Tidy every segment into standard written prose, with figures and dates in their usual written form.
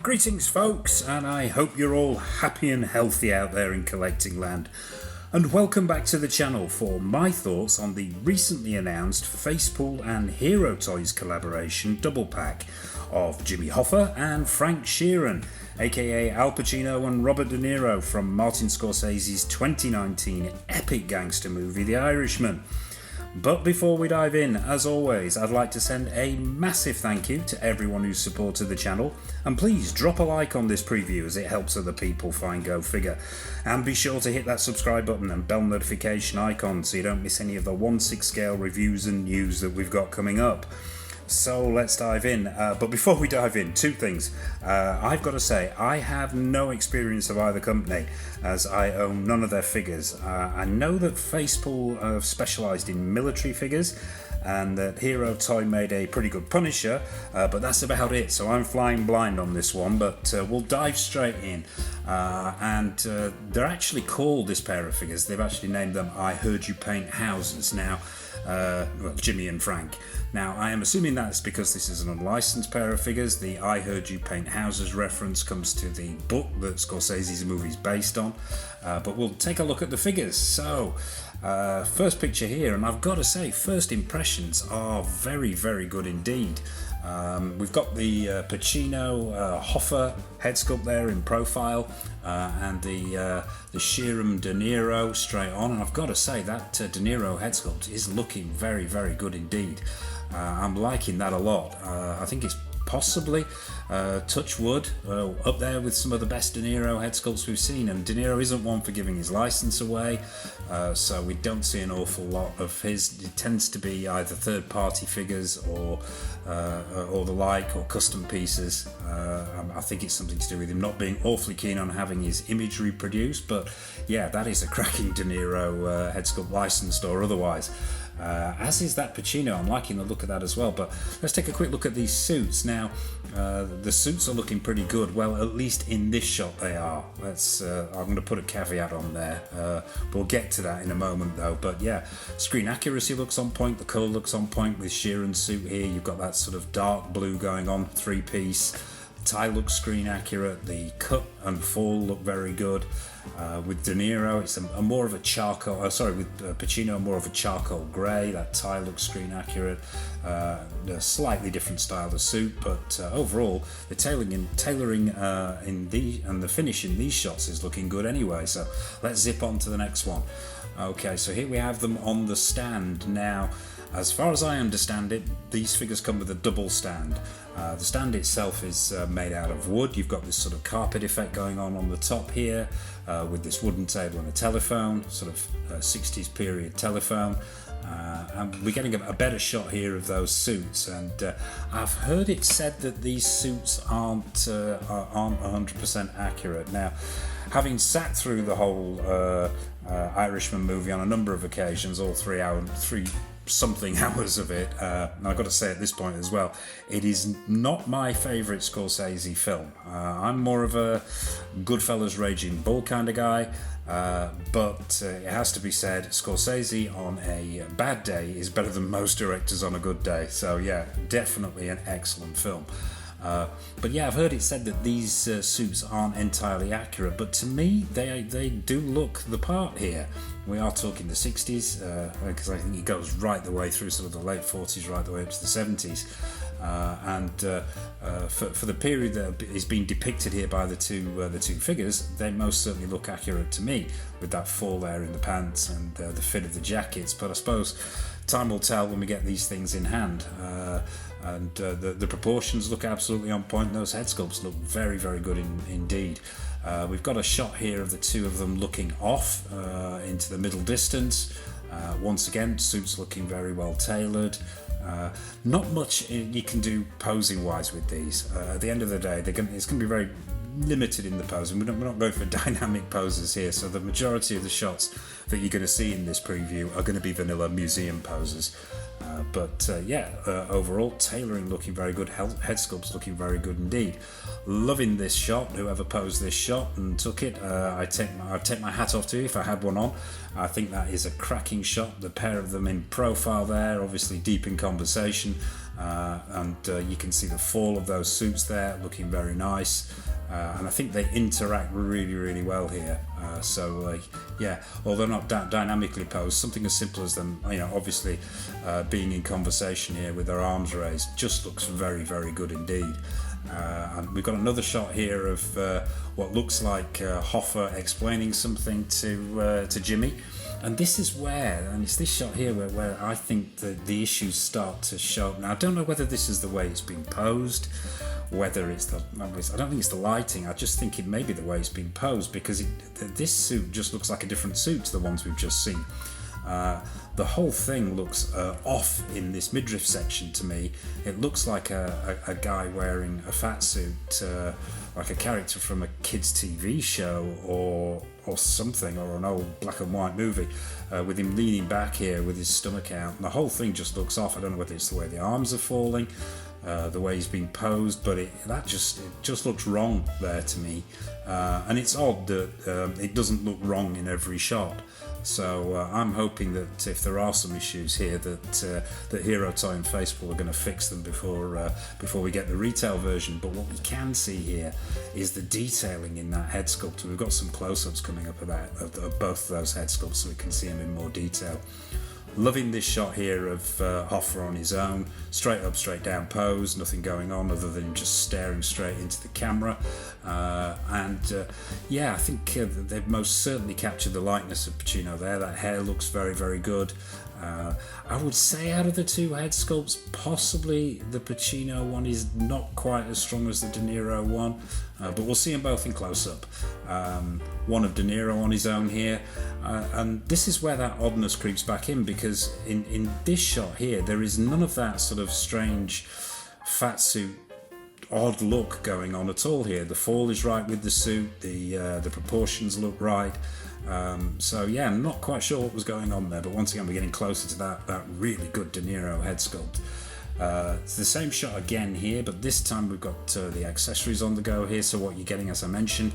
Greetings folks, and I hope you're all happy and healthy out there in collecting land. And welcome back to the channel for my thoughts on the recently announced Facepool and Hero Toys collaboration double pack of Jimmy Hoffa and Frank Sheeran, aka Al Pacino and Robert De Niro from Martin Scorsese's 2019 epic gangster movie The Irishman. But before we dive in, as always, I'd like to send a massive thank you to everyone who's supported the channel, and please drop a like on this preview as it helps other people find Go Figure. And be sure to hit that subscribe button and bell notification icon so you don't miss any of the 1/6 scale reviews and news that we've got coming up. So let's dive in, but before we dive in, two things. I've got to say, I have no experience of either company as I own none of their figures. I know that Facepool have specialised in military figures and that Hero Toy made a pretty good Punisher, but that's about it, so I'm flying blind on this one, but we'll dive straight in. And they're actually called, this pair of figures, they've actually named them I Heard You Paint Houses. Now, well, Jimmy and Frank. Now, I am assuming that's because this is an unlicensed pair of figures. The I Heard You Paint Houses reference comes to the book that Scorsese's movie is based on, but we'll take a look at the figures. So, first picture here, and I've got to say, first impressions are very, very good indeed. We've got the Pacino Hoffa head sculpt there in profile, and the Sheeran De Niro straight on, and I've got to say that De Niro head sculpt is looking very, very good indeed. I'm liking that a lot. I think it's possibly, touch wood, up there with some of the best De Niro head sculpts we've seen, and De Niro isn't one for giving his license away, so we don't see an awful lot of his. It tends to be either third-party figures or the like, or custom pieces. I think it's something to do with him not being awfully keen on having his image reproduced, but yeah, that is a cracking De Niro head sculpt, licensed or otherwise. As is that Pacino. I'm liking the look of that as well, but let's take a quick look at these suits. Now, the suits are looking pretty good. Well, at least in this shot they are. I'm going to put a caveat on there. We'll get to that in a moment though. But yeah, screen accuracy looks on point, the colour looks on point with Sheeran's suit here. You've got that sort of dark blue going on, three-piece. The tie looks screen accurate, the cut and fall look very good. With De Niro, it's a more of a charcoal. With Pacino, more of a charcoal grey. That tie looks screen accurate. A slightly different style of suit, but overall, the tailoring and the finish in these shots is looking good anyway. So let's zip on to the next one. Okay, so here we have them on the stand now. As far as I understand it, these figures come with a double stand. The stand itself is made out of wood. You've got this sort of carpet effect going on the top here, with this wooden table and a telephone, sort of 60s period telephone. And we're getting a better shot here of those suits, and I've heard it said that these suits aren't 100% accurate. Now, having sat through the whole Irishman movie on a number of occasions, all 3 something hours of it, and I've got to say at this point as well, it is not my favourite Scorsese film. I'm more of a Goodfellas, Raging Bull kind of guy, but it has to be said, Scorsese on a bad day is better than most directors on a good day. So yeah, definitely an excellent film. But yeah, I've heard it said that these suits aren't entirely accurate, but to me they do look the part here. We are talking the 60s, because I think it goes right the way through sort of the late 40s, right the way up to the 70s. For the period that is being depicted here by the two figures, they most certainly look accurate to me, with that fall there in the pants and the fit of the jackets. But I suppose time will tell when we get these things in hand. The proportions look absolutely on point. Those head sculpts look very, very good indeed. We've got a shot here of the two of them looking off into the middle distance. Once again, suits looking very well tailored. Not much you can do posing wise with these. At the end of the day, it's going to be very limited in the posing. We're not going for dynamic poses here, so the majority of the shots that you're going to see in this preview are going to be vanilla museum poses. Overall tailoring looking very good, head sculpts looking very good indeed. Loving this shot. Whoever posed this shot and took it, I'd take my hat off to you if I had one on. I think that is a cracking shot. The pair of them in profile there, obviously deep in conversation, and you can see the fall of those suits there, looking very nice. And I think they interact really, really well here. Although not dynamically posed, something as simple as them, obviously being in conversation here with their arms raised, just looks very, very good indeed. And we've got another shot here of what looks like Hoffa explaining something to Jimmy. And this is and it's this shot here where I think the issues start to show up. Now, I don't know whether this is the way it's been posed, whether it's I don't think it's the lighting, I just think it may be the way it's been posed, because this suit just looks like a different suit to the ones we've just seen. The whole thing looks off in this midriff section to me. It looks like a guy wearing a fat suit, like a character from a kids' TV show or something, or an old black and white movie, with him leaning back here with his stomach out. And the whole thing just looks off. I don't know whether it's the way the arms are falling, the way he's been posed, but it just looks wrong there to me. And it's odd that it doesn't look wrong in every shot. So I'm hoping that if there are some issues here, that Hero Toy and Facepool are going to fix them before we get the retail version. But what we can see here is the detailing in that head sculpt. We've got some close-ups coming up of both of those head sculpts, so we can see them in more detail. Loving this shot here of Hoffa on his own, straight up, straight down pose, nothing going on other than just staring straight into the camera. I think they've most certainly captured the likeness of Pacino there. That hair looks very, very good. I would say out of the two head sculpts, possibly the Pacino one is not quite as strong as the De Niro one, but we'll see them both in close-up. One of De Niro on his own here, and this is where that oddness creeps back in, because in this shot here there is none of that sort of strange fat suit odd look going on at all here. The fall is right with the suit, the proportions look right. I'm not quite sure what was going on there, but once again we're getting closer to that really good De Niro head sculpt. It's the same shot again here, but this time we've got the accessories on the go here. So what you're getting, as I mentioned,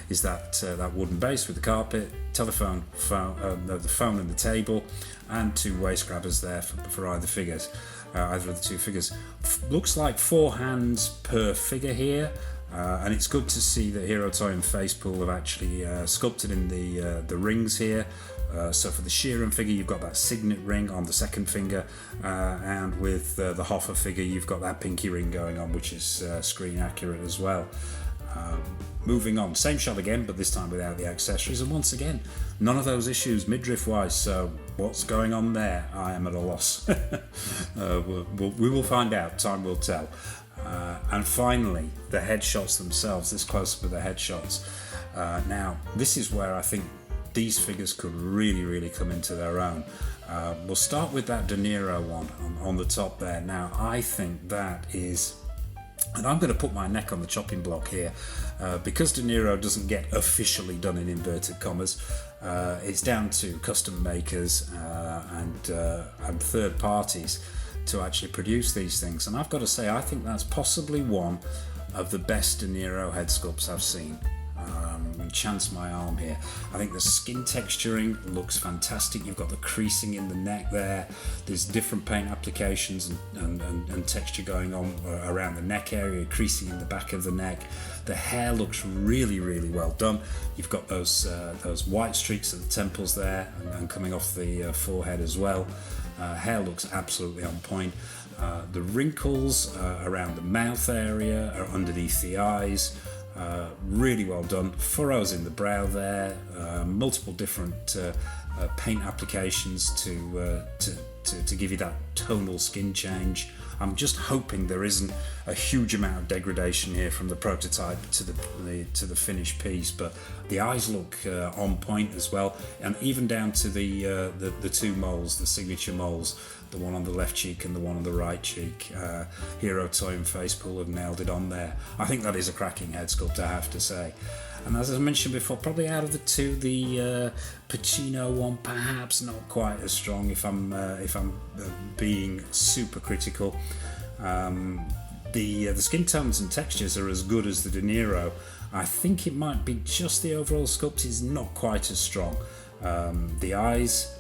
is that wooden base with the carpet, telephone, the phone and the table, and two waist grabbers there for either of the two figures. Looks like 4 hands per figure here. And it's good to see that Hero Toy and Facepool have actually sculpted in the rings here. So for the Sheeran figure, you've got that signet ring on the second finger, and with the Hoffa figure, you've got that pinky ring going on, which is screen accurate as well. Moving on, same shot again, but this time without the accessories, and once again, none of those issues midriff wise. So what's going on there? I am at a loss. We will find out. Time will tell. And finally, the headshots themselves, this close-up of the headshots. Now, this is where I think these figures could really, really come into their own. We'll start with that De Niro one on the top there. Now, I think that is... And I'm going to put my neck on the chopping block here, because De Niro doesn't get officially done in inverted commas. It's down to custom makers and third parties to actually produce these things, and I've got to say I think that's possibly one of the best De Niro head sculpts I've seen. Chance my arm here. I think the skin texturing looks fantastic. You've got the creasing in the neck there. There's different paint applications and texture going on around the neck area, creasing in the back of the neck. The hair looks really, really well done. You've got those white streaks at the temples there and coming off the forehead as well. Hair looks absolutely on point. The wrinkles around the mouth area are underneath the eyes. Really well done. Furrows in the brow there. Multiple different paint applications to give you that tonal skin change. I'm just hoping there isn't a huge amount of degradation here from the prototype to the finished piece, but The eyes look on point as well, and even down to the two moles, the signature moles, the one on the left cheek and the one on the right cheek. Hero Toy and Facepool have nailed it on there. I think that is a cracking head sculpt, I have to say. And as I mentioned before, probably out of the two, the Pacino one perhaps not quite as strong, if I'm being super critical. The skin tones and textures are as good as the De Niro. I think it might be just the overall sculpt is not quite as strong. The eyes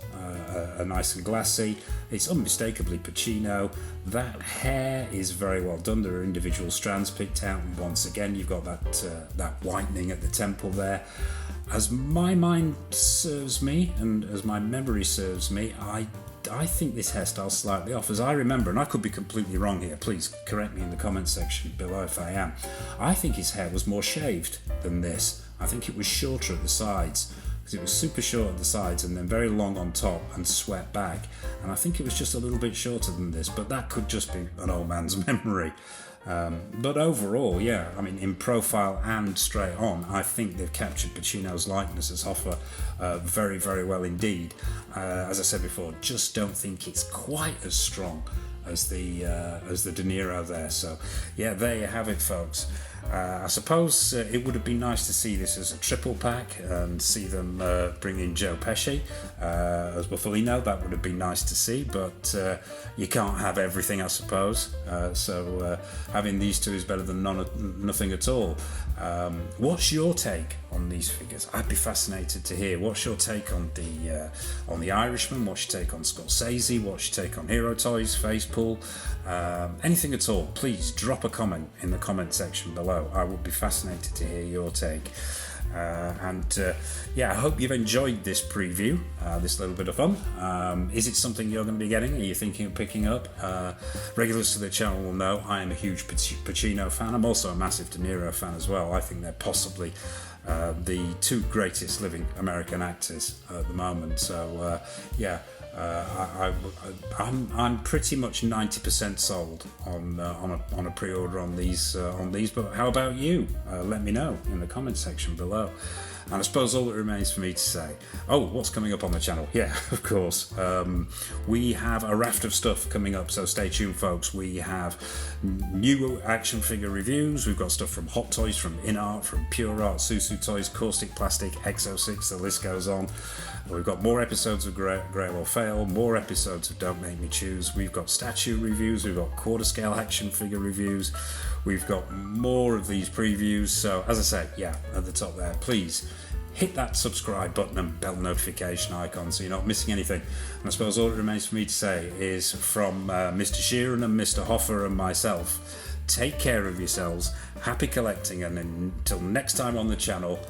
are nice and glassy. It's unmistakably Pacino. That hair is very well done. There are individual strands picked out, and once again you've got that whitening at the temple there. As my mind serves me, and as my memory serves me, I think this hairstyle's slightly off. As I remember, and I could be completely wrong here, please correct me in the comment section below if I am. I think his hair was more shaved than this. I think it was shorter at the sides, because it was super short at the sides and then very long on top and swept back, and I think it was just a little bit shorter than this, but that could just be an old man's memory. But overall, yeah, I mean, in profile and straight on, I think they've captured Pacino's likeness as Hoffa very, very well indeed. As I said before, just don't think it's quite as strong as the De Niro there. So yeah, there you have it, folks. I suppose it would have been nice to see this as a triple pack and see them bring in Joe Pesci as Buffalino. That would have been nice to see, but you can't have everything, I suppose. So having these two is better than nothing at all. What's your take on these figures? I'd be fascinated to hear. What's your take on the Irishman? What's your take on Scorsese? What's your take on Hero Toys, Facepool? Anything at all, please drop a comment in the comment section below. I would be fascinated to hear your take. Yeah, I hope you've enjoyed this preview, this little bit of fun. Is it something you're going to be getting? Are you thinking of picking up? Regulars to the channel will know I am a huge Pacino fan. I'm also a massive De Niro fan as well. I think they're possibly the two greatest living American actors at the moment. So yeah, I'm pretty much 90% sold on a pre-order on these. But how about you? Let me know in the comment section below. And I suppose all that remains for me to say, what's coming up on the channel? Yeah, of course. We have a raft of stuff coming up, so stay tuned, folks. We have new action figure reviews. We've got stuff from Hot Toys, from InArt, from Pure Art, Susu Toys, Caustic Plastic, Exo6, the list goes on. We've got more episodes of Grail or Fail, more episodes of Don't Make Me Choose. We've got statue reviews, we've got quarter scale action figure reviews. We've got more of these previews. So as I say, yeah, at the top there, please hit that subscribe button and bell notification icon so you're not missing anything. And I suppose all it remains for me to say is, from Mr. Sheeran and Mr. Hoffa and myself, take care of yourselves, happy collecting, and until next time on the channel,